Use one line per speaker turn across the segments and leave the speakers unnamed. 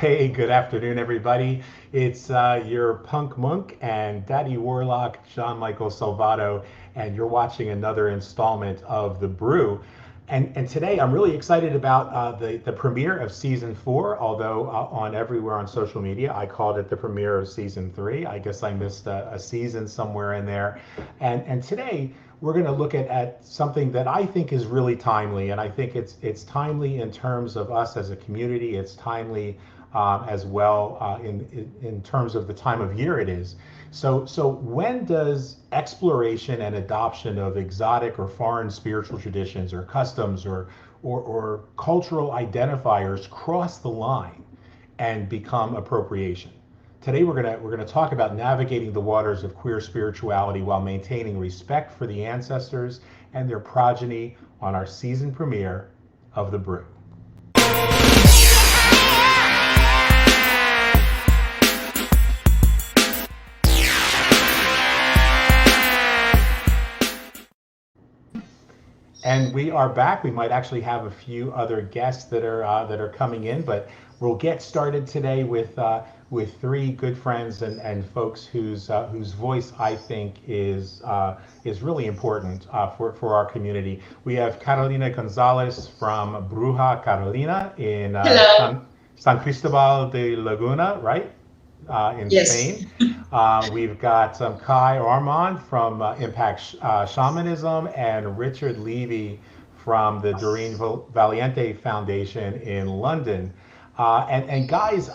Hey, good afternoon, everybody. It's your punk monk and daddy warlock, John Michael Salvato, and you're watching another installment of The Brew. And today I'm really excited about the premiere of season four, although on everywhere on social media, I called it the premiere of season three. I guess I missed a season somewhere in there. And today we're going to look at something that I think is really timely, and I think it's timely in terms of us as a community. It's timely as well in terms of the time of year it is. So when does exploration and adoption of exotic or foreign spiritual traditions or customs or cultural identifiers cross the line and become appropriation? Today we're gonna talk about navigating the waters of queer spirituality while maintaining respect for the ancestors and their progeny on our season premiere of The Brew. And we are back. We might actually have a few other guests that are coming in, but we'll get started today with three good friends and folks whose voice I think is really important for our community. We have Carolina Gonzalez from Bruja Carolina in
Hello.
San Cristobal de Laguna, right? In
Yes.
Spain. We've got Kai Armand from Impact Shamanism and Richard Levy from the Doreen Valiente Foundation in London. And guys,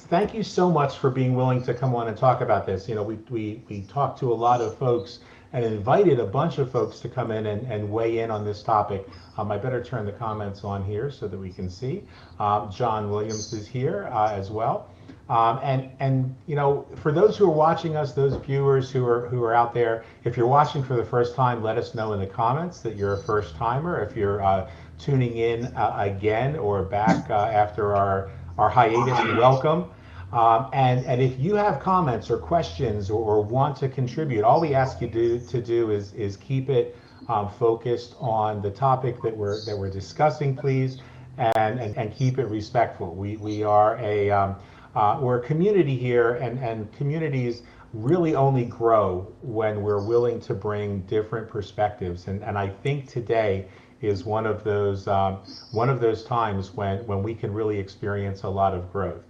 thank you so much for being willing to come on and talk about this. You know, we talked to a lot of folks and invited a bunch of folks to come in and weigh in on this topic. I better turn the comments on here so that we can see. John Williams is here as well. And you know, for those who are watching us, those viewers who are out there, if you're watching for the first time, let us know in the comments that you're a first timer. If you're tuning in again or back after our hiatus, welcome. And if you have comments or questions or want to contribute, all we ask you to do is keep it focused on the topic that we're discussing, please, and keep it respectful. We are we're a community here, and communities really only grow when we're willing to bring different perspectives. And I think today is one of those times when we can really experience a lot of growth.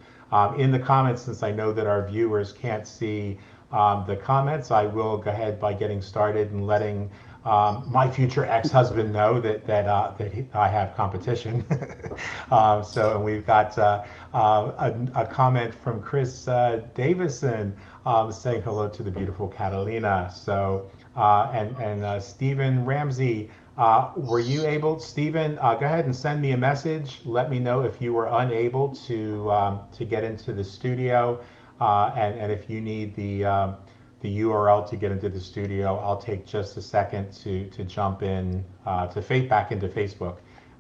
In the comments, since I know that our viewers can't see the comments, I will go ahead by getting started and letting my future ex-husband know that I have competition. So and we've got a comment from Chris Davison saying hello to the beautiful Catalina. So and Stephen Ramsey, were you able, Stephen? Go ahead and send me a message. Let me know if you were unable to get into the studio, and if you need the URL to get into the studio. I'll take just a second to jump in back into Facebook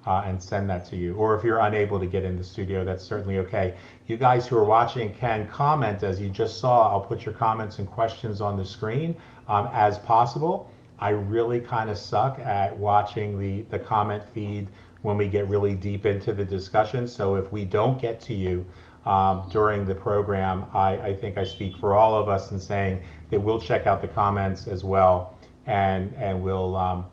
and send that to you. Or if you're unable to get in the studio, that's certainly okay. You guys who are watching can comment as you just saw. I'll put your comments and questions on the screen as possible. I really kind of suck at watching the comment feed when we get really deep into the discussion. So if we don't get to you during the program, I think I speak for all of us in saying that we'll check out the comments as well, and we'll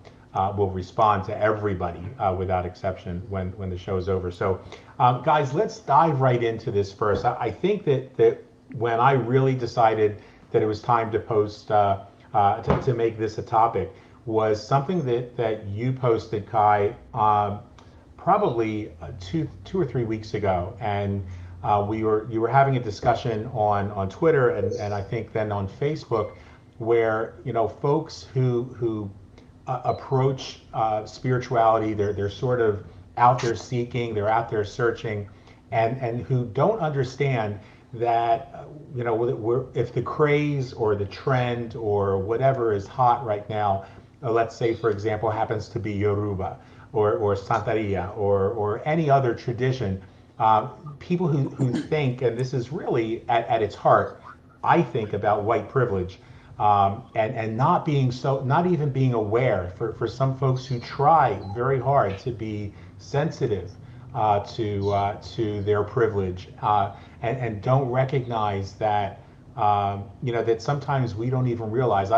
respond to everybody without exception when the show is over. So, guys, let's dive right into this first. I think that when I really decided that it was time to post to make this a topic was something that you posted, Kai, probably 2 or 3 weeks ago, and you were having a discussion on Twitter and I think then on Facebook, where you know folks who approach spirituality, they're sort of out there seeking, they're out there searching, and who don't understand that you know if the craze or the trend or whatever is hot right now, let's say for example happens to be Yoruba or Santeria or any other tradition, people who think, and this is really at its heart, I think about white privilege, and not even being aware for some folks who try very hard to be sensitive to their privilege, and don't recognize that that sometimes we don't even realize.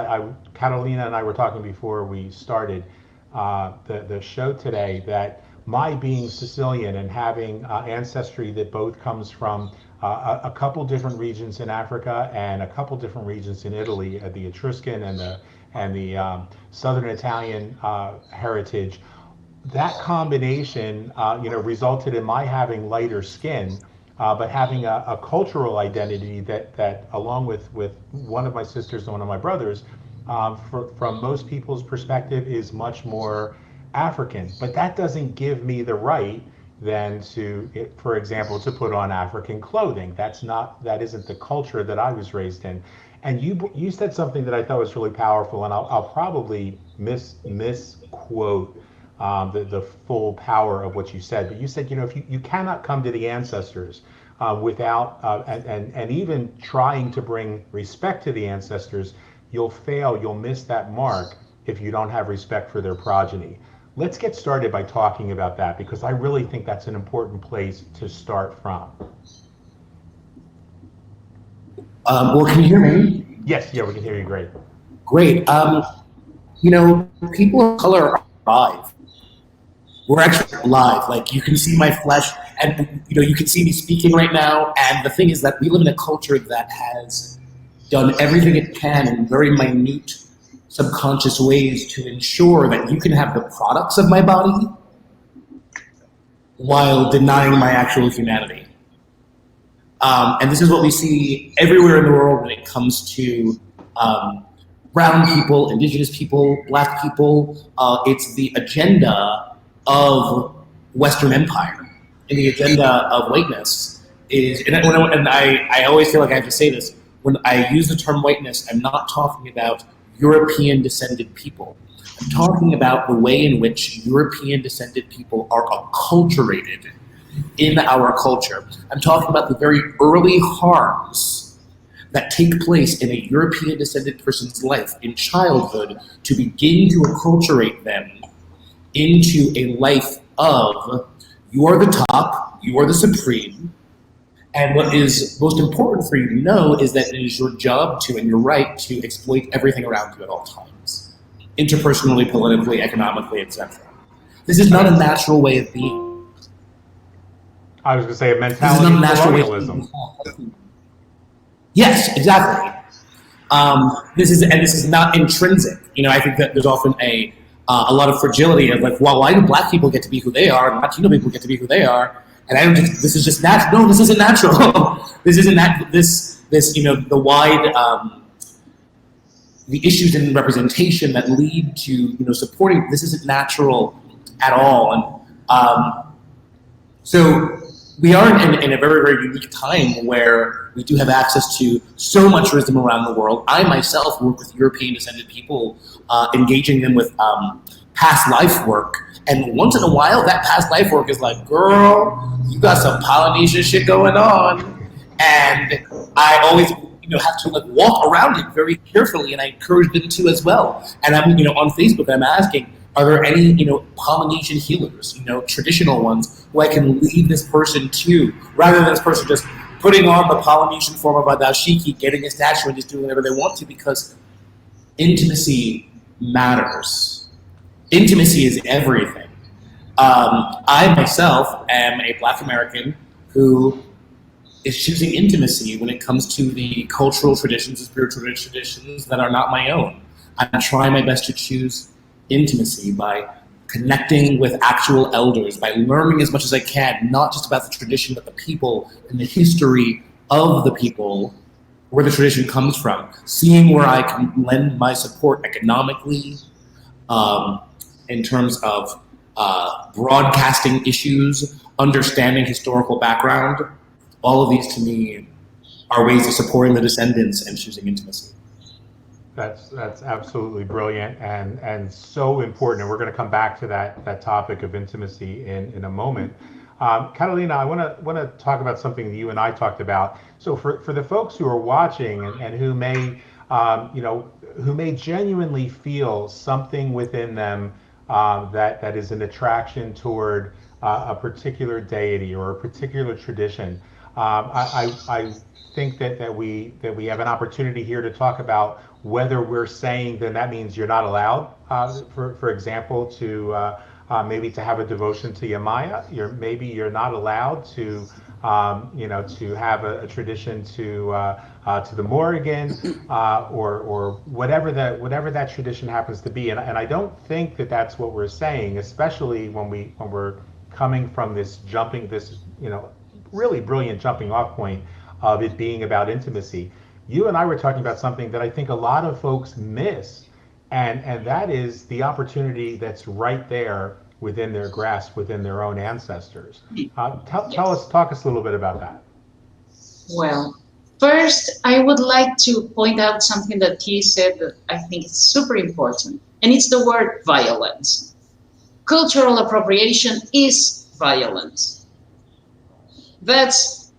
Catalina and I were talking before we started the show today, that my being Sicilian and having ancestry that both comes from a couple different regions in Africa and a couple different regions in Italy, the Etruscan and the Southern Italian heritage. That combination, resulted in my having lighter skin, but having a cultural identity that along with one of my sisters and one of my brothers, from most people's perspective, is much more African. But that doesn't give me the right then for example, to put on African clothing. That isn't the culture that I was raised in. And you said something that I thought was really powerful, and I'll probably misquote the full power of what you said. But you said, if you cannot come to the ancestors without and even trying to bring respect to the ancestors, you'll fail, you'll miss that mark if you don't have respect for their progeny. Let's get started by talking about that, because I really think that's an important place to start from.
Well, can you hear me?
Yes, yeah, we can hear you great.
Great. People of color are alive. We're actually alive. Like, you can see my flesh, and you can see me speaking right now. And the thing is that we live in a culture that has done everything it can in very minute, subconscious ways to ensure that you can have the products of my body while denying my actual humanity. And this is what we see everywhere in the world when it comes to brown people, indigenous people, black people. It's the agenda of Western empire, and the agenda of whiteness is, and I always feel like I have to say this, when I use the term whiteness, I'm not talking about European descended people. I'm talking about the way in which European descended people are acculturated in our culture. I'm talking about the very early harms that take place in a European descended person's life in childhood to begin to acculturate them into a life of, you are the top, you are the supreme, and what is most important for you to know is that it is your job to and your right to exploit everything around you at all times, interpersonally, politically, economically, etc. This is not a natural way of being.
I was going to say a mentality of colonialism.
Yes, exactly. This is not intrinsic. I think that there's often a lot of fragility of like, well, why do black people get to be who they are, and Latino people get to be who they are? And this is just natural. No, this isn't natural. This isn't that. This the wide the issues in representation that lead to supporting. This isn't natural at all. And so we are in a very, very unique time where we do have access to so much wisdom around the world. I myself work with European descended people, engaging them with past life work. And once in a while, that past life work is like, girl, you got some Polynesian shit going on. And I always have to like walk around it very carefully, and I encourage them to as well. And I'm on Facebook, I'm asking, are there any Polynesian healers, traditional ones, who I can lead this person to, rather than this person just putting on the Polynesian form of a dashiki, getting a statue, and just doing whatever they want to, because intimacy matters. Intimacy is everything. I myself am a Black American who is choosing intimacy when it comes to the cultural traditions and spiritual traditions that are not my own. I'm trying my best to choose intimacy by connecting with actual elders, by learning as much as I can, not just about the tradition, but the people and the history of the people, where the tradition comes from, seeing where I can lend my support economically, in terms of broadcasting issues, understanding historical background. All of these, to me, are ways of supporting the descendants and choosing intimacy.
That's absolutely brilliant and so important. And we're going to come back to that topic of intimacy in a moment. Catalina, I want to talk about something that you and I talked about. So for the folks who are watching and who may who may genuinely feel something within them that is an attraction toward a particular deity or a particular tradition. I think that we have an opportunity here to talk about whether we're saying then that means you're not allowed, for example, to maybe to have a devotion to Yamaya. Maybe you're not allowed to to have a tradition to the Morrigan, or whatever that tradition happens to be. And I don't think that that's what we're saying, especially when we're coming from this really brilliant jumping off point of it being about intimacy. You and I were talking about something that I think a lot of folks miss, and that is the opportunity that's right there within their grasp, within their own ancestors. Talk us a little bit about that.
Well, first, I would like to point out something that he said that I think is super important, and it's the word violence. Cultural appropriation is violence. That's,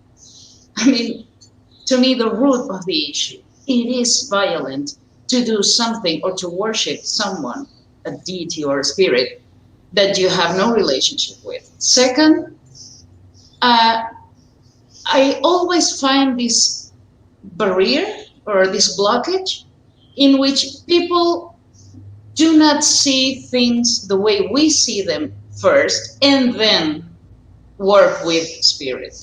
I mean, to me, the root of the issue. It is violent to do something or to worship someone, a deity or a spirit, that you have no relationship with. Second, I always find this barrier or this blockage in which people do not see things the way we see them first and then work with spirit.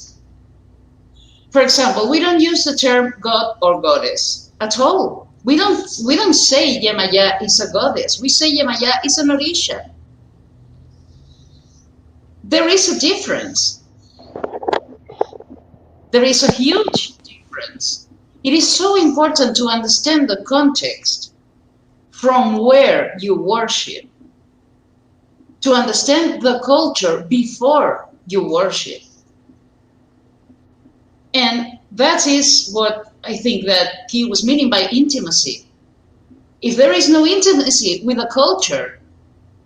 For example, we don't use the term god or goddess at all. We don't say Yemaya is a goddess. We say Yemaya is an Orisha. There is a difference. There is a huge difference. It is so important to understand the context from where you worship, to understand the culture before you worship. And that is what I think that he was meaning by intimacy. If there is no intimacy with a culture,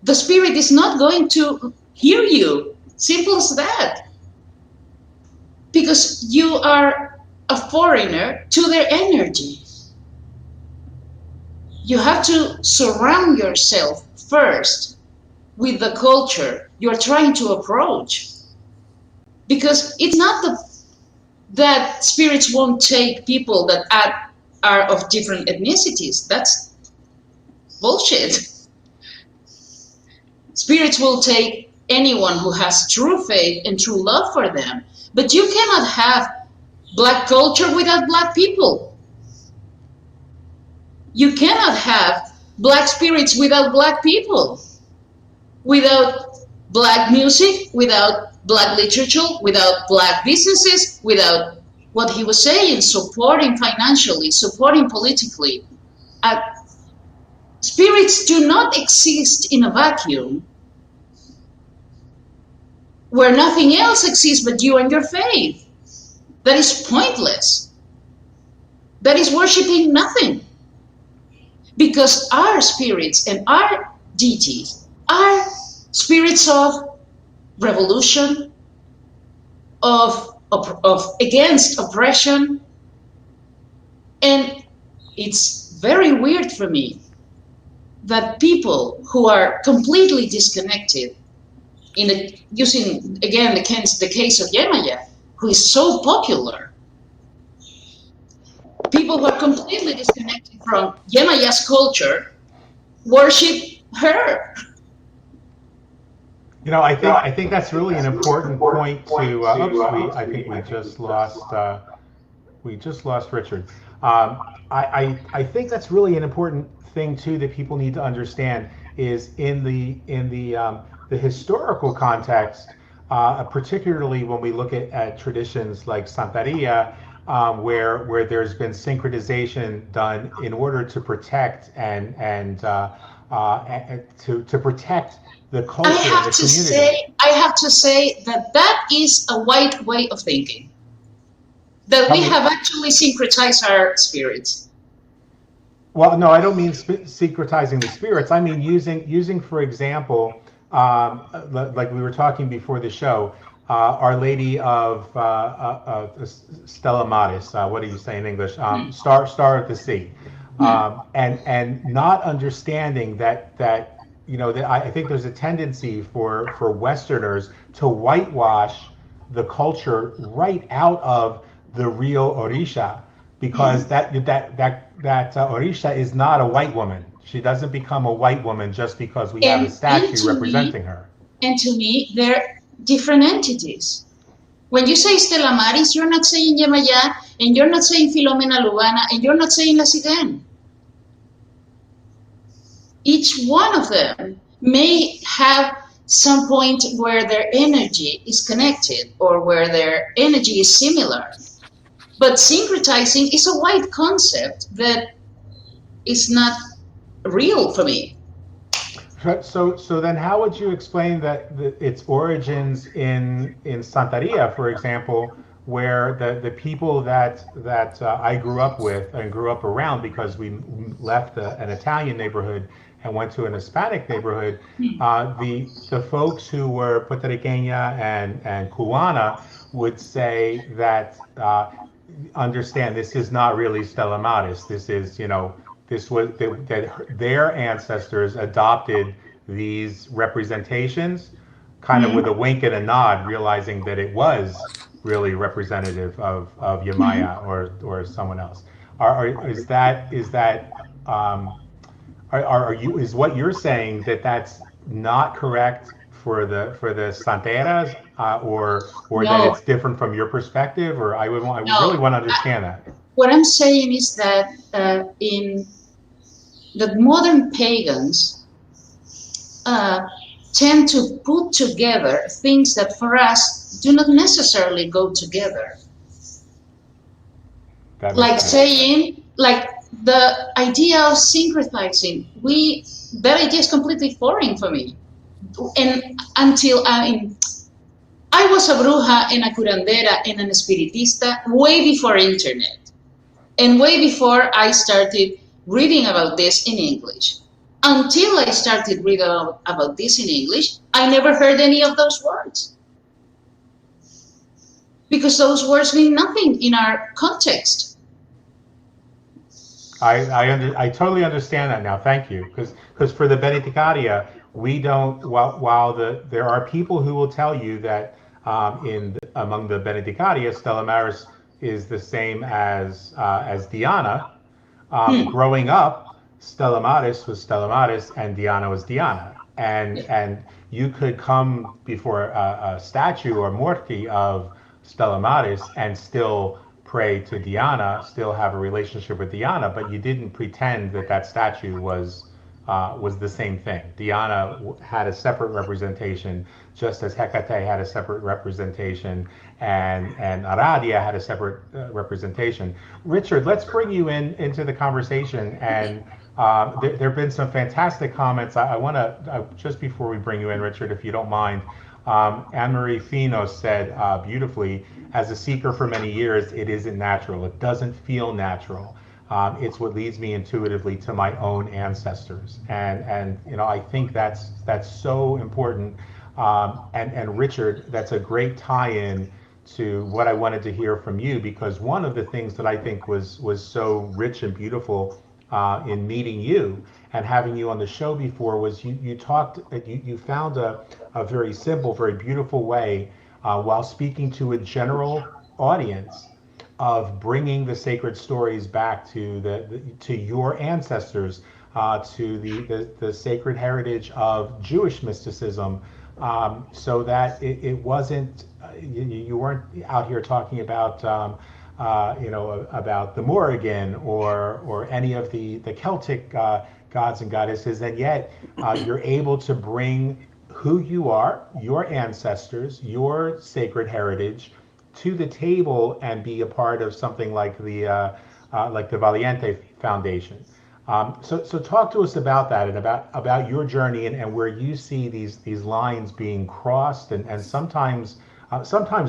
the spirit is not going to hear you. Simple as that. Because you are a foreigner to their energy. You have to surround yourself first with the culture you're trying to approach. Because it's not that spirits won't take people that are of different ethnicities. That's bullshit. Spirits will take anyone who has true faith and true love for them. But you cannot have black culture without black people. You cannot have black spirits without black people. Without black music, without black literature, without black businesses, without what he was saying, supporting financially, supporting politically. Spirits do not exist in a vacuum where nothing else exists but you and your faith. That is pointless. That is worshiping nothing. Because our spirits and our deities are spirits of revolution, of against oppression. And it's very weird for me that people who are completely disconnected, using again the case of Yemaya, who is so popular, people who are completely disconnected from Yemaya's culture worship her.
I think that's really an important point to. I think we just lost Richard. I think that's really an important thing too that people need to understand is in the historical context, particularly when we look at traditions like Santeria, where there's been synchronization done in order to protect and to protect the culture and the community.
I have to say that is a white way of thinking. That we have actually syncretized our spirits.
Well, no, I don't mean secretizing the spirits. I mean using for example, like we were talking before the show, Our Lady of Stella Maris. What do you say in English? Star of the Sea. And not understanding that I think there's a tendency for Westerners to whitewash the culture right out of the real Orisha, because that Orisha is not a white woman. She doesn't become a white woman just because we have a
And
statue representing her.
to me, they're different entities. When you say Stella Maris, you're not saying Yemaya, and you're not saying Filomena Lubana, and you're not saying La Cigan. Each one of them may have some point where their energy is connected or where their energy is similar. But syncretizing is a wide concept that is not real for me.
So then, how would you explain its origins in Santeria, for example, where the people that I grew up with and grew up around, because we left an Italian neighborhood and went to an Hispanic neighborhood, the folks who were Puertorriqueña and Cubana would say that, understand, this is not really Stella Maris. This is, this was that their ancestors adopted these representations kind of with a wink and a nod, realizing that it was really representative of Yamaya or someone else. Is that are you, is what you're saying that that's not correct for the Santeras, or that
No,
it's different from your perspective, or I really
no.
want to understand that.
What I'm saying is that in the modern pagans uh, tend to put together things that for us do not necessarily go together.
That makes
Like
sense.
saying, like the idea of syncretizing, that idea is completely foreign for me. And until I was a bruja and a curandera and an espiritista way before internet and way before I started reading about this in English. Until I started reading about this in English, I never heard any of those words because those words mean nothing in our context.
I totally understand that now. Thank you. Because for the Benedicaria, we don't, while there are people who will tell you that, among the Benedicaria, Stella Maris is the same as Diana.
Hmm.
Growing up, Stella Maris was Stella Maris and Diana was Diana. And you could come before a statue or Murti of Stella Maris and still pray to Diana, still have a relationship with Diana, but you didn't pretend that that statue was the same thing. Diana had a separate representation, just as Hecate had a separate representation, and Aradia had a separate representation. Richard, let's bring you into the conversation. And there have been some fantastic comments. I want to, just before we bring you in, Richard, if you don't mind, Anne Marie Fino said beautifully, as a seeker for many years, it isn't natural. It doesn't feel natural. It's what leads me intuitively to my own ancestors, and I think that's so important. And Richard, that's a great tie-in to what I wanted to hear from you, because one of the things that I think was so rich and beautiful in meeting you and having you on the show before was you talked, you found a very simple, very beautiful way, while speaking to a general audience, of bringing the sacred stories back to to your ancestors, to the sacred heritage of Jewish mysticism, so that it wasn't, you weren't out here talking about, about the Morrigan or any of the Celtic gods and goddesses, and yet you're able to bring who you are, your ancestors, your sacred heritage, to the table and be a part of something like the Valiente Foundation. So talk to us about that, and about your journey, and where you see these lines being crossed, and sometimes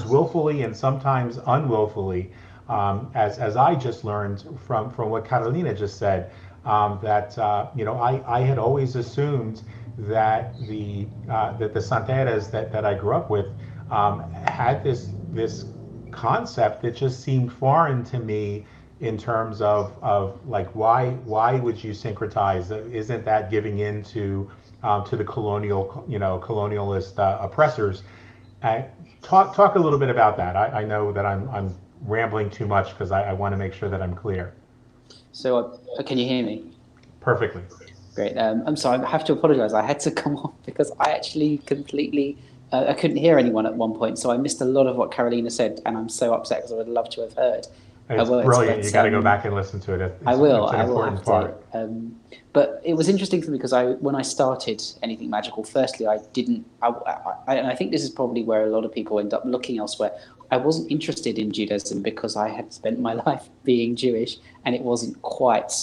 willfully and sometimes unwillfully, as I just learned from what Carolina just said, that I had always assumed that the Santeras that I grew up with had this concept that just seemed foreign to me, in terms of like, why would you syncretize? Isn't that giving in to to the colonialist oppressors. Uh, talk a little bit about that. I know that I'm rambling too much because I want to make sure that I'm clear.
So, can you hear me?
Perfectly.
Great. I'm sorry, I have to apologise. I had to come off because I actually completely, I couldn't hear anyone at one point, so I missed a lot of what Carolina said, and I'm so upset because I would love to have heard
It's
words.
brilliant.
But,
You got to go back and listen to it. It's,
I will.
It's an
I will
important
have
part.
to. But it was interesting for me because when I started anything magical, firstly, I didn't. And I think this is probably where a lot of people end up looking elsewhere. I wasn't interested in Judaism because I had spent my life being Jewish, and it wasn't quite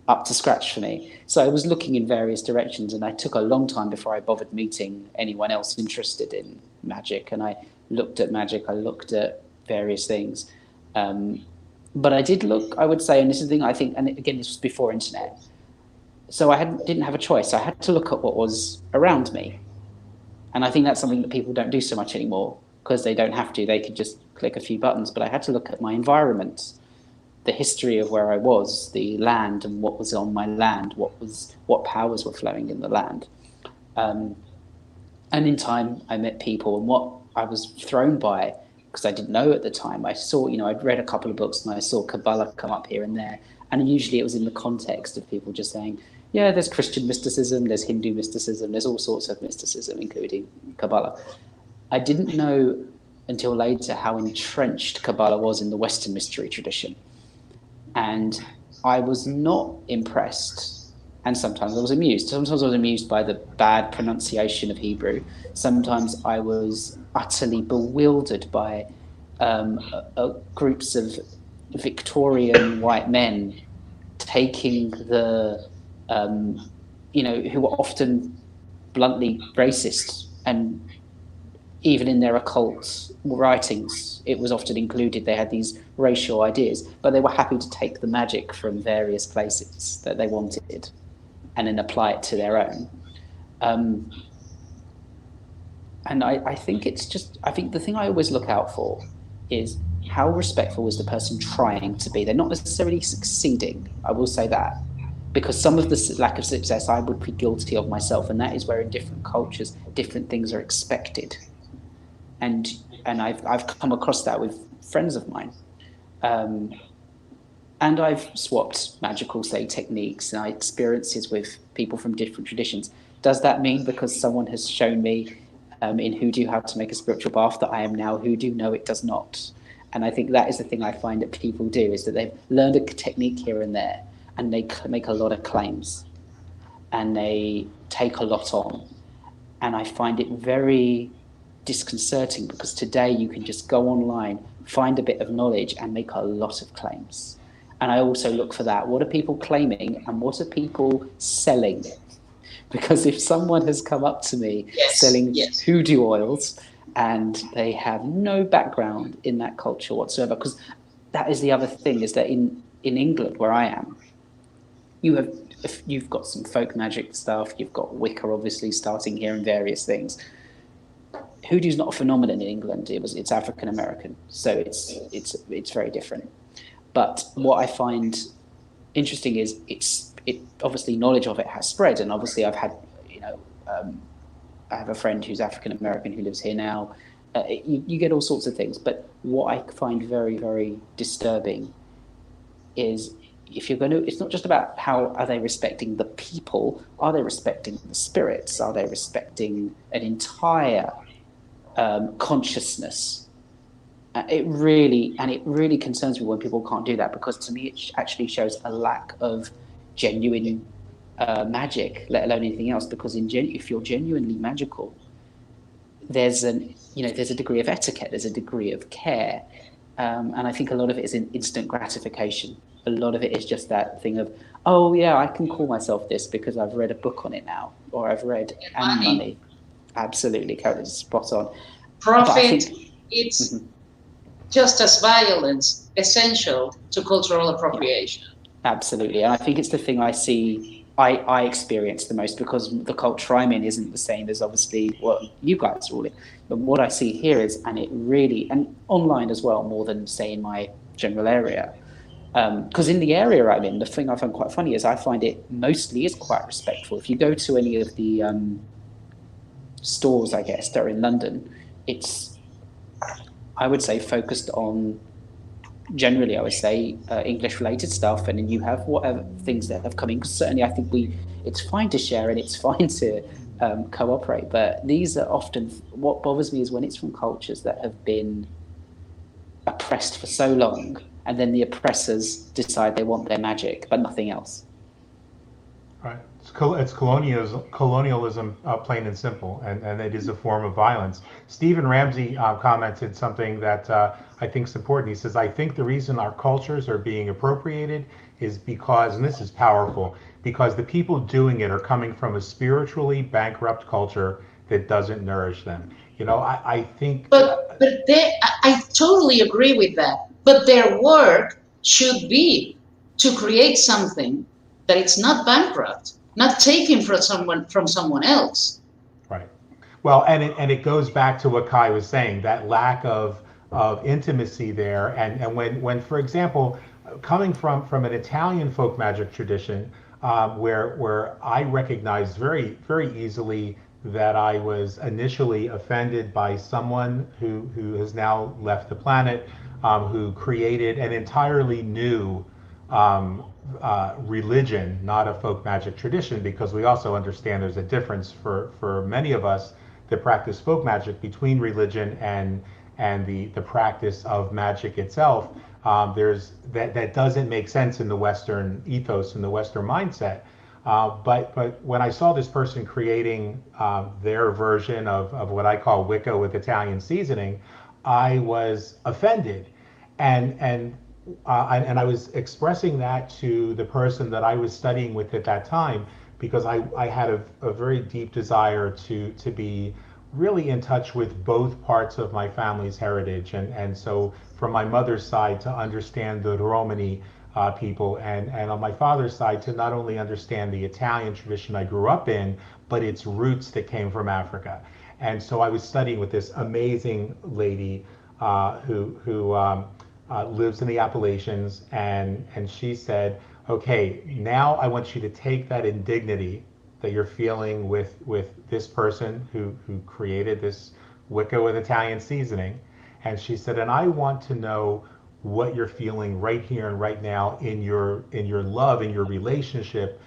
up to scratch for me. So I was looking in various directions, and I took a long time before I bothered meeting anyone else interested in magic. And I looked at magic. I looked at various things. But I did look, I would say, and this is the thing I think, and again, this was before internet, so I didn't have a choice. I had to look at what was around me. And I think that's something that people don't do so much anymore because they don't have to. They could just click a few buttons. But I had to look at my environment, the history of where I was, the land and what was on my land, what powers were flowing in the land. And in time, I met people, and what I was thrown by, because I didn't know at the time, I saw, I'd read a couple of books and I saw Kabbalah come up here and there. And usually it was in the context of people just saying, yeah, there's Christian mysticism, there's Hindu mysticism, there's all sorts of mysticism, including Kabbalah. I didn't know until later how entrenched Kabbalah was in the Western mystery tradition. And I was not impressed. And sometimes I was amused. Sometimes I was amused by the bad pronunciation of Hebrew. Sometimes I was utterly bewildered by groups of Victorian white men taking the, who were often bluntly racist, and even in their occult writings, it was often included. They had these racial ideas, but they were happy to take the magic from various places that they wanted and then apply it to their own. And I think I think the thing I always look out for is how respectful is the person trying to be. They're not necessarily succeeding, I will say that, because some of the lack of success I would be guilty of myself, and that is where in different cultures, different things are expected. And I've come across that with friends of mine. And I've swapped magical, say, techniques and experiences with people from different traditions. Does that mean because someone has shown me in hoodoo how to make a spiritual bath that I am now hoodoo? No, it does not. And I think that is the thing I find that people do, is that they've learned a technique here and there, and they make a lot of claims, and they take a lot on. And I find it very disconcerting, because today you can just go online, find a bit of knowledge, and make a lot of claims. And I also look for that. What are people claiming, and what are people selling? Because if someone has come up to me selling hoodoo oils and they have no background in that culture whatsoever, because that is the other thing, is that in England, where I am, you've got some folk magic stuff, you've got Wicca obviously starting here and various things. Hoodoo's not a phenomenon in England. It's African American, so it's very different. But what I find interesting is it obviously knowledge of it has spread, and obviously I've had I have a friend who's African American who lives here now. You get all sorts of things, but what I find very, very disturbing is, if you're going to, it's not just about how are they respecting the people, are they respecting the spirits, are they respecting an entire consciousness? It really concerns me when people can't do that, because to me it actually shows a lack of genuine magic, let alone anything else. Because if you're genuinely magical, there's a degree of etiquette, there's a degree of care, and I think a lot of it is in instant gratification. A lot of it is just that thing of, oh yeah, I can call myself this because I've read a book on it now, or I've read and money. Absolutely, Carol, is spot on.
Profit, it's just as violence essential to cultural appropriation.
Absolutely, and I think it's the thing I experience the most, because the culture I'm in isn't the same as obviously what you guys are all in. But what I see here is, and online as well, more than say in my general area, Because in the area I'm in, the thing I find quite funny is I find it mostly is quite respectful. If you go to any of the stores, I guess, that are in London, it's, I would say, focused on, generally, I would say, English-related stuff, and then you have whatever things that have come in. 'Cause certainly, I think it's fine to share and it's fine to cooperate, but these are often, what bothers me is when it's from cultures that have been oppressed for so long, and then the oppressors decide they want their magic, but nothing else.
Right. It's colonialism, plain and simple, and it is a form of violence. Stephen Ramsey commented something that I think is important. He says, I think the reason our cultures are being appropriated is because, and this is powerful, because the people doing it are coming from a spiritually bankrupt culture that doesn't nourish them. I think.
I totally agree with that. But their work should be to create something that it's not bankrupt, not taken from someone else.
Right. Well, and it goes back to what Kai was saying, that lack of intimacy there, and when for example, coming from an Italian folk magic tradition, where I recognized very easily that I was initially offended by someone who has now left the planet, who created an entirely new religion, not a folk magic tradition, because we also understand there's a difference for many of us that practice folk magic between religion and the practice of magic itself. There's that doesn't make sense in the Western ethos, in the Western mindset. But when I saw this person creating their version of what I call Wicca with Italian seasoning, I was offended, and I was expressing that to the person that I was studying with at that time, because I had a very deep desire to be really in touch with both parts of my family's heritage, and so from my mother's side to understand the Romani people, and on my father's side to not only understand the Italian tradition I grew up in, but its roots that came from Africa. And so I was studying with this amazing lady who lives in the Appalachians, and she said, okay, now I want you to take that indignity that you're feeling with this person who created this Wicca with Italian seasoning, and she said, and I want to know what you're feeling right here and right now in your love, in your relationship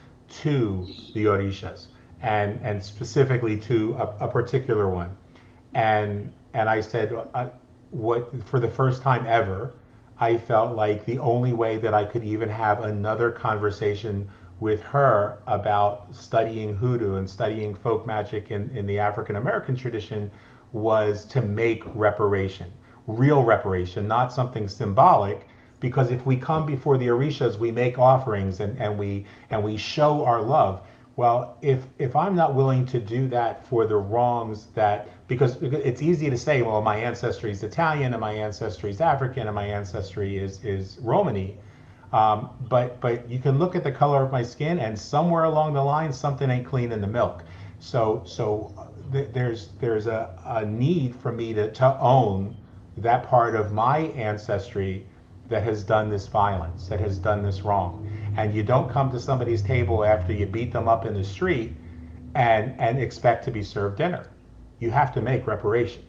to the Orishas, and specifically to a particular one. And I said, what, for the first time ever, I felt like the only way that I could even have another conversation with her about studying hoodoo and studying folk magic in the African American tradition was to make reparation, real reparation, not something symbolic. Because if we come before the Orishas, we make offerings and we show our love. Well, if I'm not willing to do that for the wrongs that, because it's easy to say, well, my ancestry is Italian and my ancestry is African and my ancestry is Romani. But you can look at the color of my skin, and somewhere along the line, something ain't clean in the milk. So there's a need for me to own that part of my ancestry that has done this violence, that has done this wrong. And you don't come to somebody's table after you beat them up in the street and expect to be served dinner. You have to make reparation.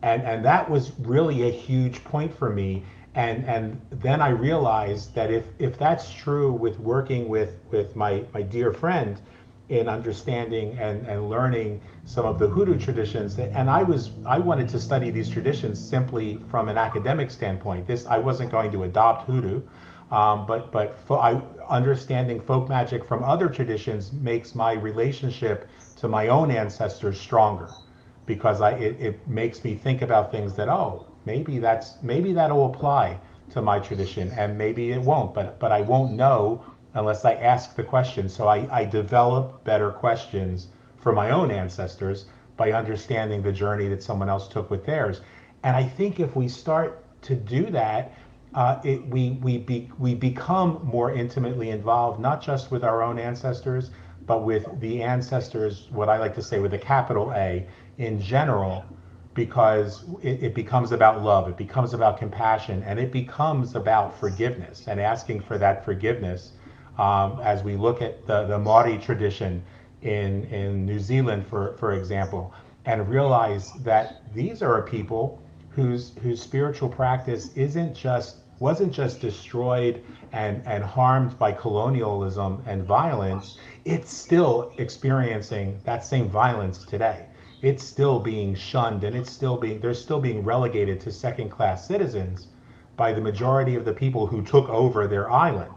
And that was really a huge point for me. And then I realized that if that's true with working with my dear friend in understanding and learning some of the hoodoo traditions, and I wanted to study these traditions simply from an academic standpoint. I wasn't going to adopt hoodoo, but understanding folk magic from other traditions makes my relationship to my own ancestors stronger, because it makes me think about things that, oh, maybe that'll apply to my tradition, and maybe it won't, but I won't know unless I ask the question. So I develop better questions for my own ancestors by understanding the journey that someone else took with theirs. And I think if we start to do that, we become more intimately involved, not just with our own ancestors, but with the ancestors, what I like to say with a capital A, in general, because it becomes about love, it becomes about compassion, and it becomes about forgiveness and asking for that forgiveness. As we look at the Maori tradition in New Zealand, for example, and realize that these are a people whose spiritual practice wasn't just destroyed and harmed by colonialism and violence, it's still experiencing that same violence today. It's still being shunned, and they're still being relegated to second class citizens by the majority of the people who took over their island.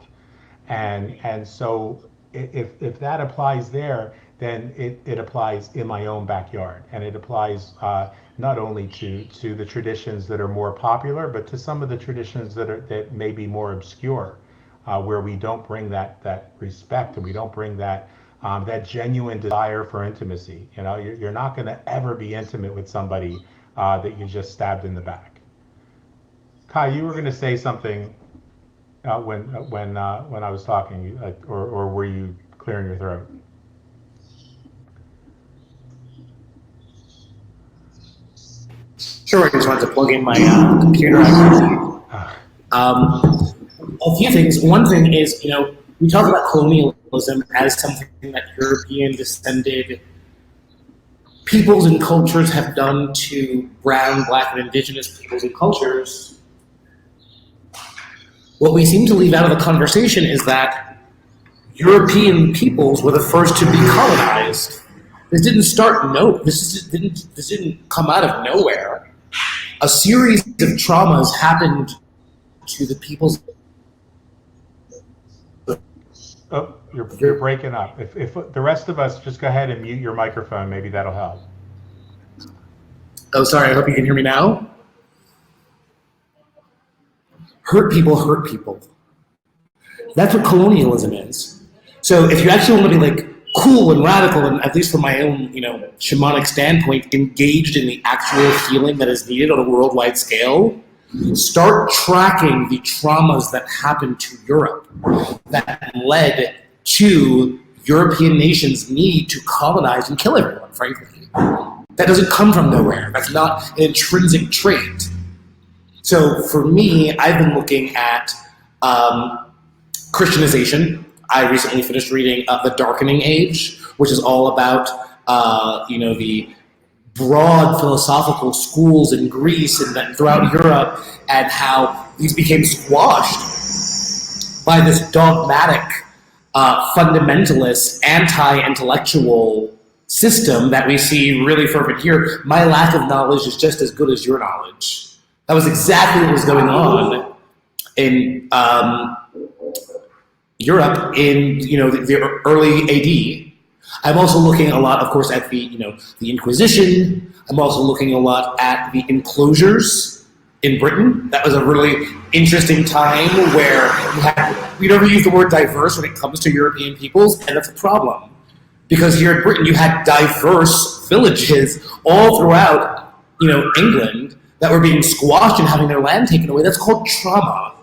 And so if that applies there, then it applies in my own backyard, and it applies not only to the traditions that are more popular, but to some of the traditions that may be more obscure, where we don't bring that respect, and we don't bring that genuine desire for intimacy. You know, you're not going to ever be intimate with somebody that you just stabbed in the back. Kai, you were going to say something when I was talking, or were you clearing your throat?
Sure, I just wanted to plug in my computer. A few things. One thing is, we talk about colonialism as something that European descended peoples and cultures have done to brown, black, and indigenous peoples and cultures. What we seem to leave out of the conversation is that European peoples were the first to be colonized. This didn't this didn't come out of nowhere. A series of traumas happened to the peoples.
Oh, you're breaking up. If the rest of us just go ahead and mute your microphone, maybe that'll help.
Oh, sorry. I hope you can hear me now. Hurt people. That's what colonialism is. So if you actually want to be like cool and radical, and at least from my own, shamanic standpoint, engaged in the actual healing that is needed on a worldwide scale, start tracking the traumas that happened to Europe that led to European nations' need to colonize and kill everyone, frankly. That doesn't come from nowhere. That's not an intrinsic trait. So for me, I've been looking at Christianization. I recently finished reading The Darkening Age, which is all about the broad philosophical schools in Greece and throughout Europe, and how these became squashed by this dogmatic, fundamentalist, anti-intellectual system that we see really fervent here. My lack of knowledge is just as good as your knowledge. That was exactly what was going on in Europe in the early AD. I'm also looking a lot, of course, at the Inquisition. I'm also looking a lot at the enclosures in Britain. That was a really interesting time where we never use the word diverse when it comes to European peoples, and that's a problem. Because here in Britain, you had diverse villages all throughout, England that were being squashed and having their land taken away. That's called trauma.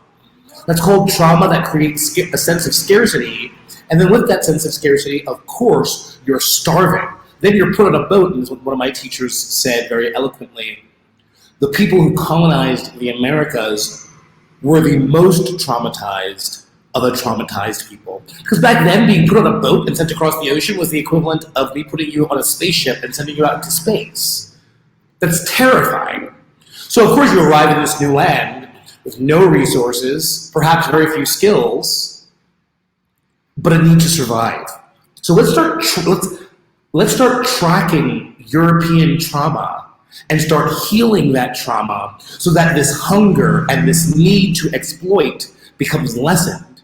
That's called trauma that creates a sense of scarcity. And then with that sense of scarcity, of course, you're starving. Then you're put on a boat, and as one of my teachers said very eloquently, the people who colonized the Americas were the most traumatized of the traumatized people. Because back then, being put on a boat and sent across the ocean was the equivalent of me putting you on a spaceship and sending you out into space. That's terrifying. So of course you arrive in this new land with no resources, perhaps very few skills, but a need to survive. So let's start tracking European trauma and start healing that trauma so that this hunger and this need to exploit becomes lessened.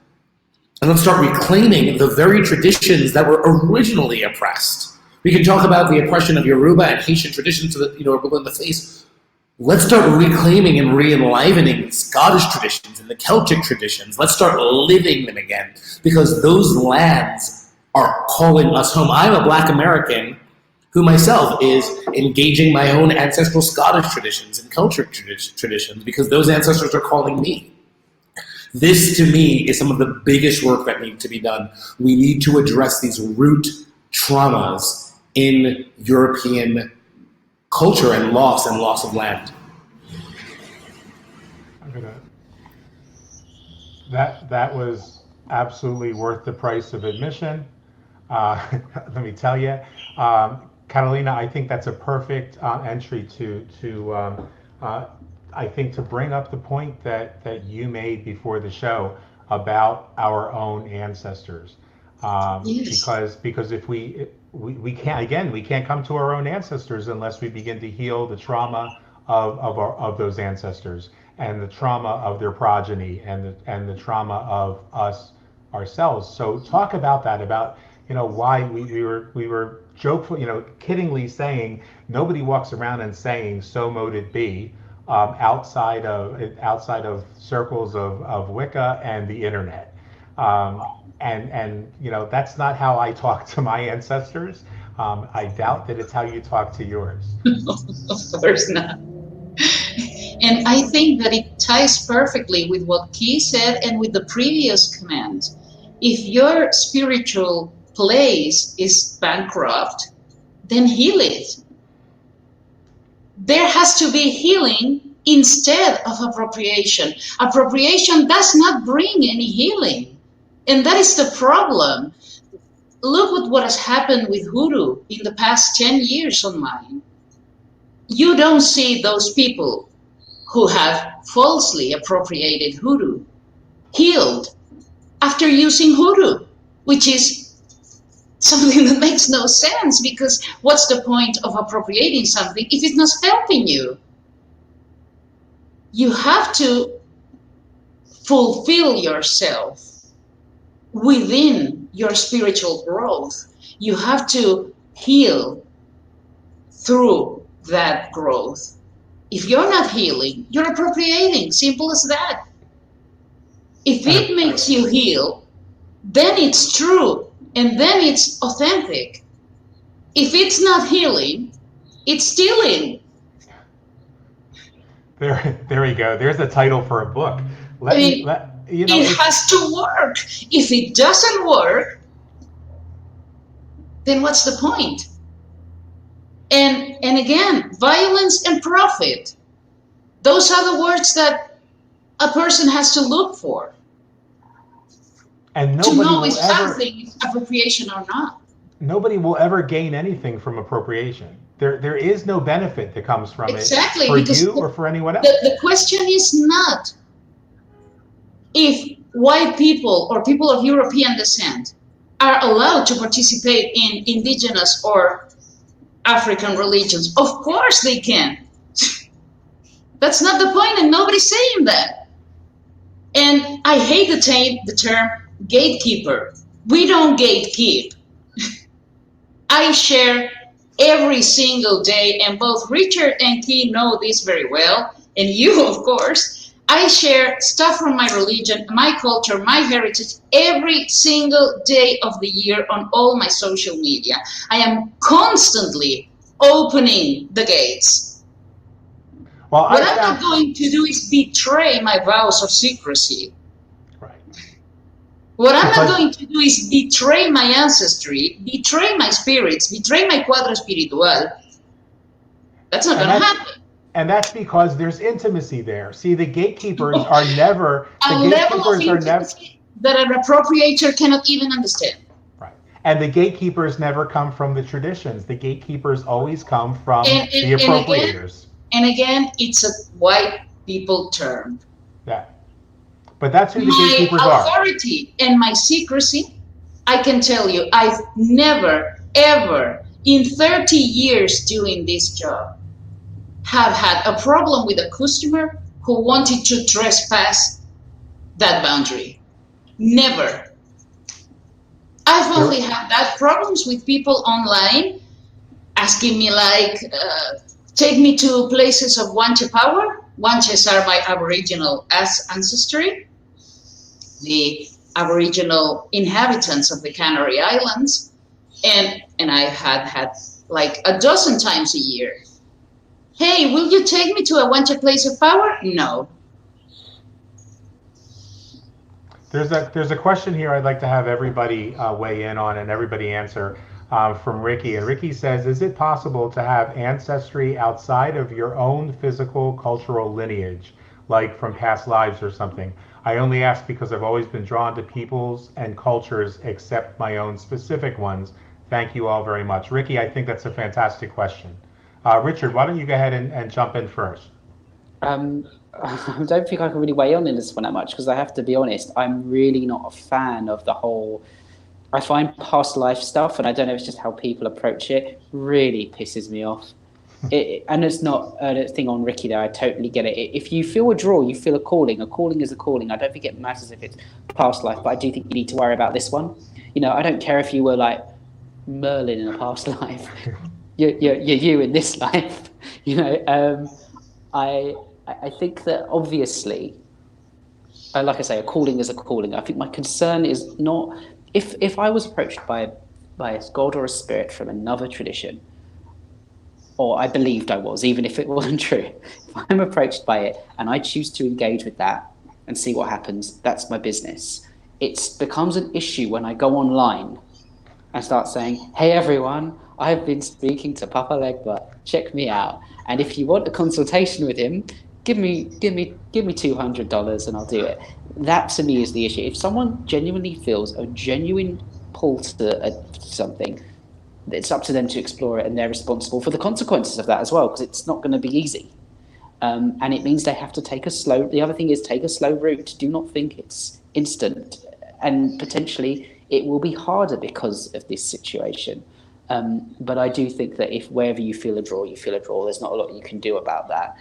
And let's start reclaiming the very traditions that were originally oppressed. We can talk about the oppression of Yoruba and Haitian traditions so that are blue in the face. Let's start reclaiming and re-enlivening the Scottish traditions and the Celtic traditions. Let's start living them again, because those lands are calling us home. I'm a Black American who myself is engaging my own ancestral Scottish traditions and Celtic traditions because those ancestors are calling me. This, to me, is some of the biggest work that needs to be done. We need to address these root traumas in European culture and loss of land.
That was absolutely worth the price of admission. Let me tell you, Catalina, I think that's a perfect entry I think to bring up the point that you made before the show about our own ancestors.
Yes.
Because if we can't come to our own ancestors unless we begin to heal the trauma of those ancestors and the trauma of their progeny and the trauma of us ourselves. So talk about that, about why we were jokeful, kiddingly saying nobody walks around and saying so mote it be, outside of circles of Wicca and the internet. And that's not how I talk to my ancestors. I doubt that it's how you talk to yours.
Of course not. And I think that it ties perfectly with what Key said and with the previous command. If your spiritual place is bankrupt, then heal it. There has to be healing instead of appropriation. Appropriation does not bring any healing. And that is the problem. Look at what has happened with hoodoo in the past 10 years online. You don't see those people who have falsely appropriated hoodoo healed after using hoodoo, which is something that makes no sense, because what's the point of appropriating something if it's not helping you? You have to fulfill yourself within your spiritual growth. You have to heal through that growth. If you're not healing, you're appropriating. Simple as that. If it makes you heal, then it's true and then it's authentic. If it's not healing, it's stealing.
There we go. There's a title for a book.
It has to work. If it doesn't work, then what's the point? And again, violence and profit. Those are the words that a person has to look for.
And
to know if something is appropriation or not.
Nobody will ever gain anything from appropriation. There is no benefit that comes from it for you or for anyone else.
The question is not if white people or people of European descent are allowed to participate in indigenous or African religions. Of course they can. That's not the point, and nobody's saying that. And I hate the term gatekeeper. We don't gatekeep. I share every single day, and both Richard and Key know this very well, and you, of course. I share stuff from my religion, my culture, my heritage every single day of the year on all my social media. I am constantly opening the gates.
Well,
what I'm not going to do is betray my vows of secrecy.
Right.
What I'm not going to do is betray my ancestry, betray my spirits, betray my cuadro espiritual. That's not going to happen.
And that's because there's intimacy there. See, the gatekeepers are never...
a level of intimacy that an appropriator cannot even understand.
Right. And the gatekeepers never come from the traditions. The gatekeepers always come from the appropriators.
And again, it's a white people term.
Yeah. But that's who the gatekeepers are.
My authority and my secrecy, I can tell you, I've never, ever, in 30 years doing this job, have had a problem with a customer who wanted to trespass that boundary. Never. I've only had that problems with people online asking me like, take me to places of Wanche power. Wanches are my Aboriginal ancestry, the Aboriginal inhabitants of the Canary Islands. And I had like a dozen times a year. Hey, will you take me to a Wanche place of power? No.
There's a question here I'd like to have everybody weigh in on and everybody answer. from Ricky. And Ricky says, is it possible to have ancestry outside of your own physical cultural lineage, like from past lives or something? I only ask because I've always been drawn to peoples and cultures except my own specific ones. Thank you all very much. Ricky, I think that's a fantastic question. Richard, why don't you go ahead and jump in first?
I don't think I can really weigh on in this one that much because I have to be honest, I'm really not a fan of the whole. I find past life stuff, and I don't know if it's just how people approach it, really pisses me off. And it's not a thing on Ricky there. I totally get it. If you feel a draw, you feel a calling. A calling is a calling. I don't think it matters if it's past life, but I do think you need to worry about this one. You know, I don't care if you were like Merlin in a past life. You're you in this life. You know, I think that obviously, like I say, a calling is a calling. I think my concern is not if I was approached by a god or a spirit from another tradition, or I believed I was, even if it wasn't true. If I'm approached by it and I choose to engage with that and see what happens, that's my business. It becomes an issue when I go online and start saying, "Hey everyone, I've been speaking to Papa Legba. Check me out. And if you want a consultation with him, give me $200 and I'll do it." That to me is the issue. If someone genuinely feels a genuine pull to something, it's up to them to explore it, and they're responsible for the consequences of that as well, because it's not going to be easy. And it means they have to take the other thing is take a slow route. Do not think it's instant, and potentially it will be harder because of this situation. But I do think that if wherever you feel a draw, you feel a draw. There's not a lot you can do about that.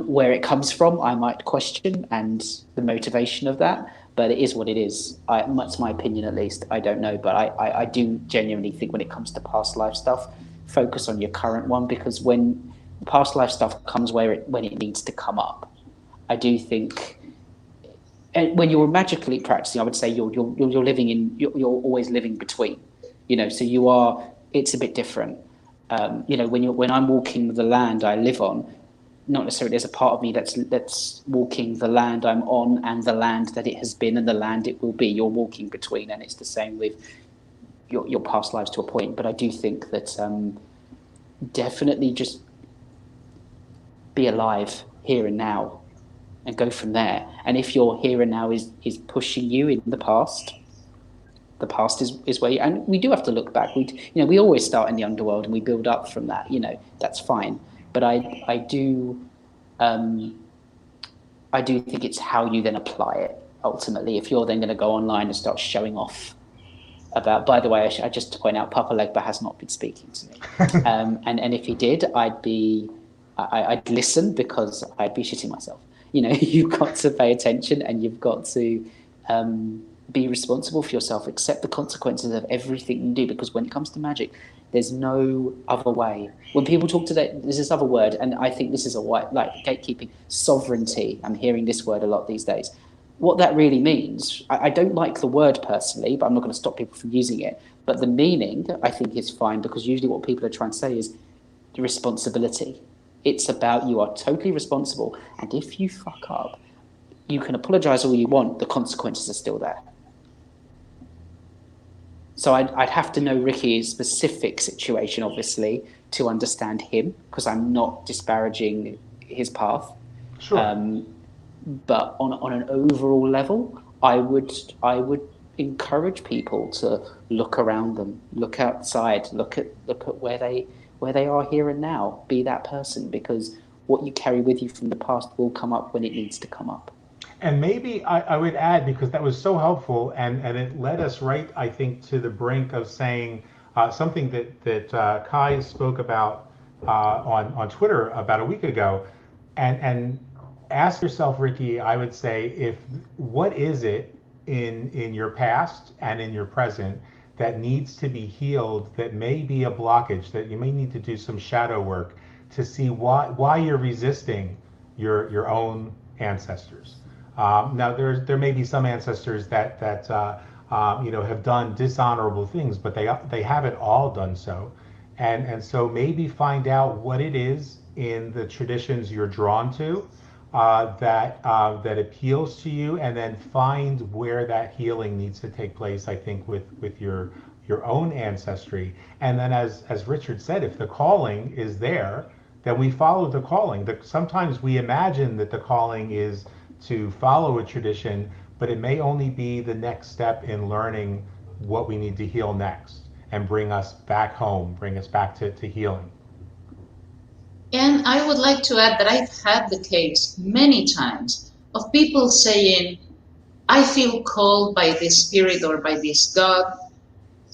Where it comes from, I might question, and the motivation of that, but it is what it is. That's my opinion, at least. I don't know, but I do genuinely think when it comes to past life stuff, focus on your current one, because when past life stuff comes when it needs to come up, I do think. And when you're magically practicing, I would say you're you're always living between, you know. So you are. It's a bit different, you know. When I'm walking the land I live on, not necessarily there's a part of me that's walking the land I'm on and the land that it has been and the land it will be. You're walking between, and it's the same with your past lives to a point. But I do think that definitely just be alive here and now, and go from there. And if your here and now is pushing you in the past is where and we do have to look back. We always start in the underworld and we build up from that. You know, that's fine. But I do think it's how you then apply it ultimately. If you're then going to go online and start showing off about, by the way, I just to point out, Papa Legba has not been speaking to me, and if he did, I'd listen, because I'd be shitting myself. You know, you've got to pay attention, and you've got to be responsible for yourself, accept the consequences of everything you do, because when it comes to magic, there's no other way. When people talk today, there's this other word, and I think this is like gatekeeping, sovereignty. I'm hearing this word a lot these days. What that really means, I don't like the word personally, but I'm not going to stop people from using it. But the meaning, I think, is fine, because usually what people are trying to say is responsibility. It's about you are totally responsible, and if you fuck up, you can apologize all you want, the consequences are still there. So I'd have to know Ricky's specific situation, obviously, to understand him, because I'm not disparaging his path.
Sure.
But on an overall level, I would encourage people to look around them, look outside, look at where they are here and now. Be that person, because what you carry with you from the past will come up when it needs to come up.
And maybe I would add, because that was so helpful, and it led us right, I think, to the brink of saying something that Kai spoke about on Twitter about a week ago, and ask yourself, Ricky, I would say, what is it in your past and in your present that needs to be healed, that may be a blockage, that you may need to do some shadow work to see why you're resisting your own ancestors. Now, there may be some ancestors that have done dishonorable things, but they haven't all done so, and so maybe find out what it is in the traditions you're drawn to that appeals to you, and then find where that healing needs to take place. I think with your your own ancestry. And then as Richard said, if the calling is there, then we follow the calling. Sometimes we imagine that the calling is to follow a tradition, but it may only be the next step in learning what we need to heal next and bring us back home, bring us back to healing.
And I would like to add that I've had the case many times of people saying, I feel called by this spirit or by this God,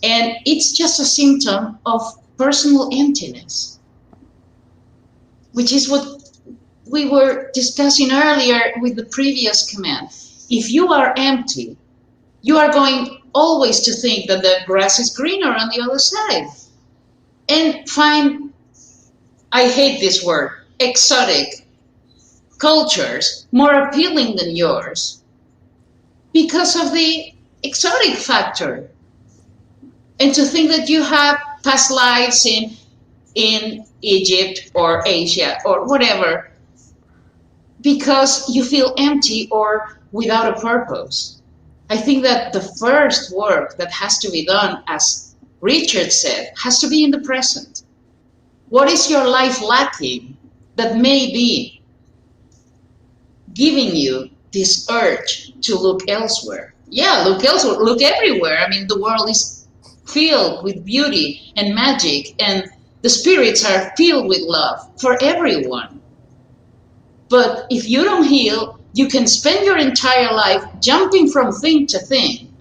and it's just a symptom of personal emptiness, which is what we were discussing earlier with the previous command. If you are empty, you are going always to think that the grass is greener on the other side and find, I hate this word, exotic cultures more appealing than yours because of the exotic factor. And to think that you have past lives in Egypt or Asia or whatever because you feel empty or without a purpose. I think that the first work that has to be done, as Richard said, has to be in the present. What is your life lacking that may be giving you this urge to look elsewhere? Yeah, look elsewhere, look everywhere. I mean, the world is filled with beauty and magic, and the spirits are filled with love for everyone. But if you don't heal, you can spend your entire life jumping from thing to thing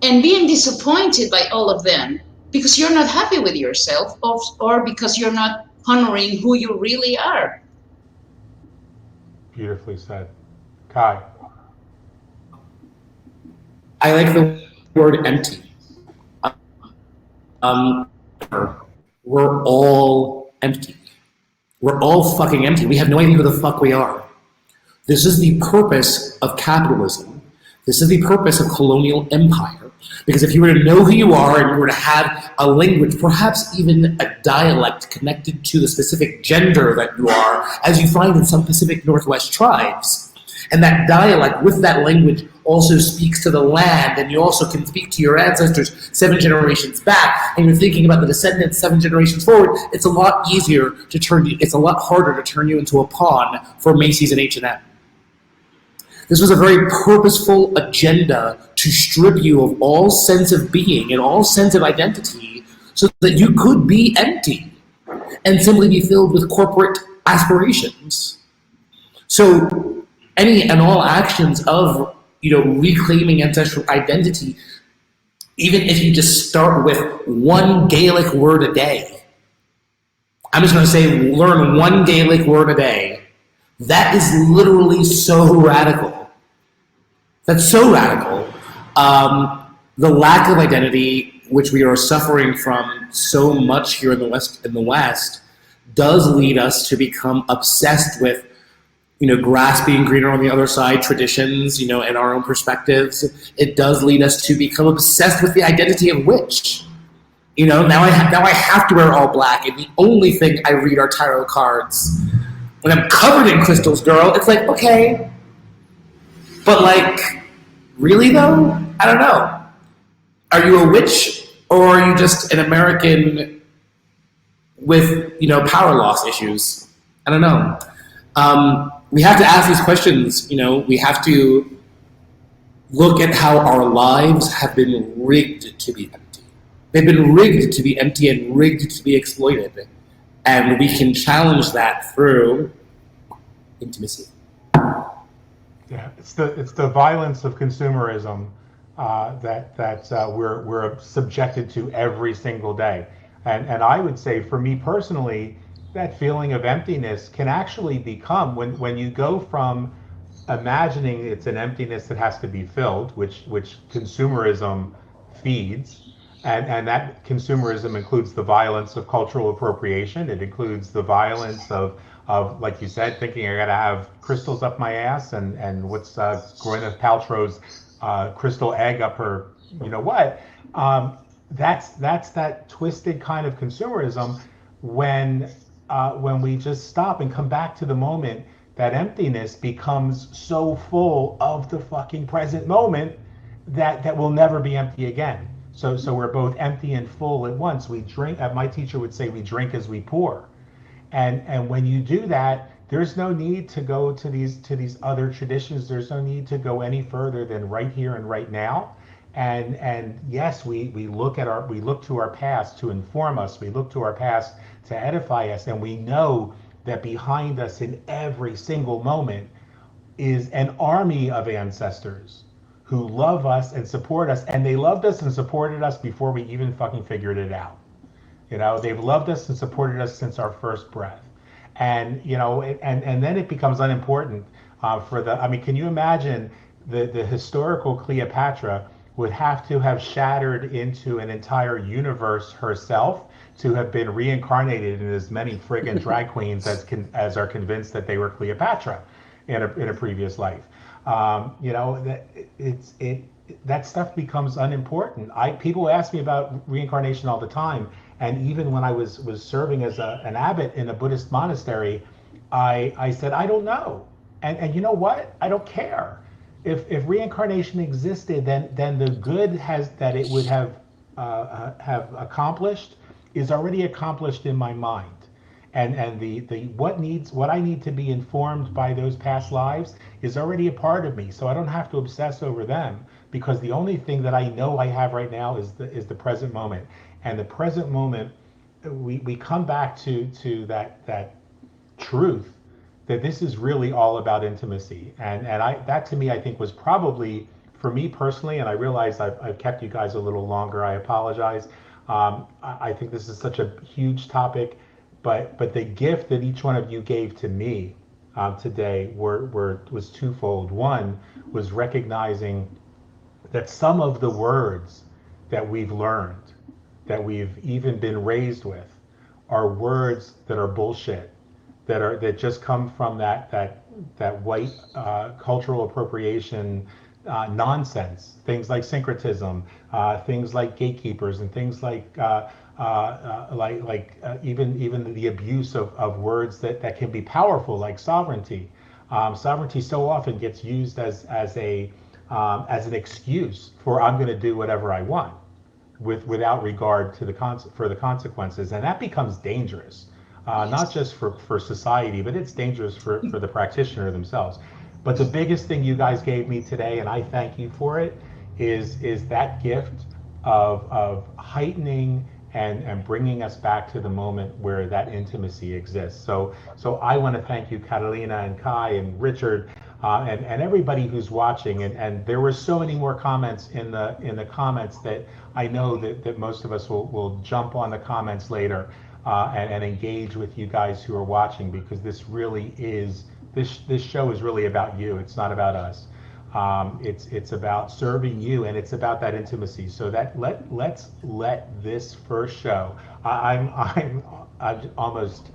and being disappointed by all of them because you're not happy with yourself or because you're not honoring who you really are.
Beautifully said. Kai.
I like the word empty. We're all empty. We're all fucking empty. We have no idea who the fuck we are. This is the purpose of capitalism. This is the purpose of colonial empire. Because if you were to know who you are and you were to have a language, perhaps even a dialect connected to the specific gender that you are, as you find in some Pacific Northwest tribes, and that dialect with that language also speaks to the land, and you also can speak to your ancestors 7 generations back, and you're thinking about the descendants 7 generations forward, it's a lot easier to turn you, it's a lot harder to turn you into a pawn for Macy's and H&M. This was a very purposeful agenda to strip you of all sense of being and all sense of identity so that you could be empty and simply be filled with corporate aspirations. So any and all actions of reclaiming ancestral identity, even if you just start with one Gaelic word a day, I'm just going to say learn one Gaelic word a day. That is literally so radical. That's so radical. The lack of identity, which we are suffering from so much here in the West, does lead us to become obsessed with, grass being greener on the other side, traditions, and our own perspectives. It does lead us to become obsessed with the identity of witch. Now I have to wear all black, and the only thing I read are tarot cards. When I'm covered in crystals, girl, it's like, okay. But really though? I don't know. Are you a witch, or are you just an American with, power loss issues? I don't know. We have to ask these questions, we have to look at how our lives have been rigged to be empty. They've been rigged to be empty and rigged to be exploited. And we can challenge that through intimacy.
Yeah, it's the violence of consumerism that we're subjected to every single day. And I would say, for me personally, that feeling of emptiness can actually become, when you go from imagining it's an emptiness that has to be filled, which consumerism feeds, and that consumerism includes the violence of cultural appropriation. It includes the violence of like you said, thinking I gotta have crystals up my ass, and what's Gwyneth Paltrow's crystal egg up her, what? That's that twisted kind of consumerism when we just stop and come back to the moment. That emptiness becomes so full of the fucking present moment that will never be empty again. So we're both empty and full at once. We drink. My teacher would say, we drink as we pour. And when you do that, there's no need to go to these other traditions. There's no need to go any further than right here and right now. And yes, we look to our past to inform us. We look to our past to edify us, and we know that behind us in every single moment is an army of ancestors who love us and support us, and they loved us and supported us before we even fucking figured it out. They've loved us and supported us since our first breath. And, and then it becomes unimportant I mean, can you imagine the historical Cleopatra would have to have shattered into an entire universe herself to have been reincarnated in as many friggin' drag queens as are convinced that they were Cleopatra in a previous life. That stuff becomes unimportant. People ask me about reincarnation all the time, and even when I was serving as an abbot in a Buddhist monastery, I said I don't know, and you know what? I don't care. If reincarnation existed, then the good that it would have accomplished is already accomplished in my mind. And the what I need to be informed by those past lives is already a part of me, so I don't have to obsess over them, because the only thing that I know I have right now is the present moment. And the present moment, we come back to that truth that this is really all about intimacy. And that to me, I think, was probably, for me personally, and I realize I've kept you guys a little longer, I apologize. I think this is such a huge topic. But the gift that each one of you gave to me today was twofold. One was recognizing that some of the words that we've learned, that we've even been raised with, are words that are bullshit, that just come from that white cultural appropriation nonsense. Things like syncretism, things like gatekeepers, and things like even the abuse of words that can be powerful, like sovereignty. Sovereignty so often gets used as an excuse for I'm going to do whatever I want, without regard to the consequences, and that becomes dangerous, not just for society, but it's dangerous for the practitioner themselves. But the biggest thing you guys gave me today, and I thank you for it, is that gift of heightening and bringing us back to the moment where that intimacy exists. So I want to thank you, Catalina and Kai and Richard, and everybody who's watching. And there were so many more comments in the comments that I know that most of us will jump on the comments later and engage with you guys who are watching, because this really is, this show is really about you. It's not about us. It's about serving you, and it's about that intimacy. So that let's let this first show. I'm almost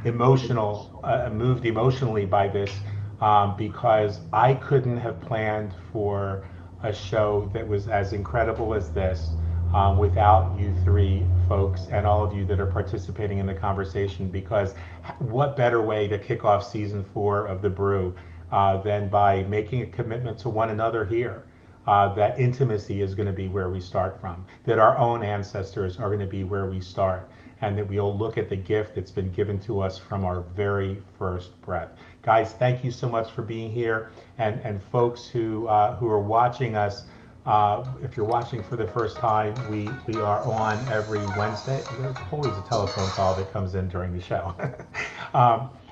emotional, moved emotionally by this, because I couldn't have planned for a show that was as incredible as this without you three folks and all of you that are participating in the conversation. Because what better way to kick off season 4 of the Brew than by making a commitment to one another here, that intimacy is going to be where we start from, that our own ancestors are going to be where we start, and that we'll look at the gift that's been given to us from our very first breath. Guys, thank you so much for being here, and folks who are watching us. If you're watching for the first time, we are on every Wednesday. There's always a telephone call that comes in during the show.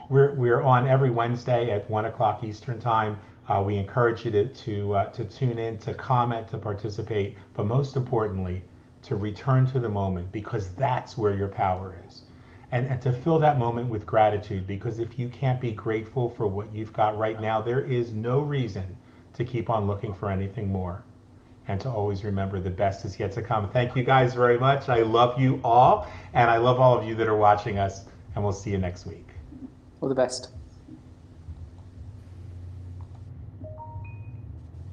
We're on every Wednesday at 1 o'clock Eastern time. We encourage you to tune in, to comment, to participate, but most importantly, to return to the moment, because that's where your power is. And to fill that moment with gratitude, because if you can't be grateful for what you've got right now, there is no reason to keep on looking for anything more. And to always remember the best is yet to come. Thank you guys very much. I love you all, and I love all of you that are watching us, and we'll see you next week.
All the best.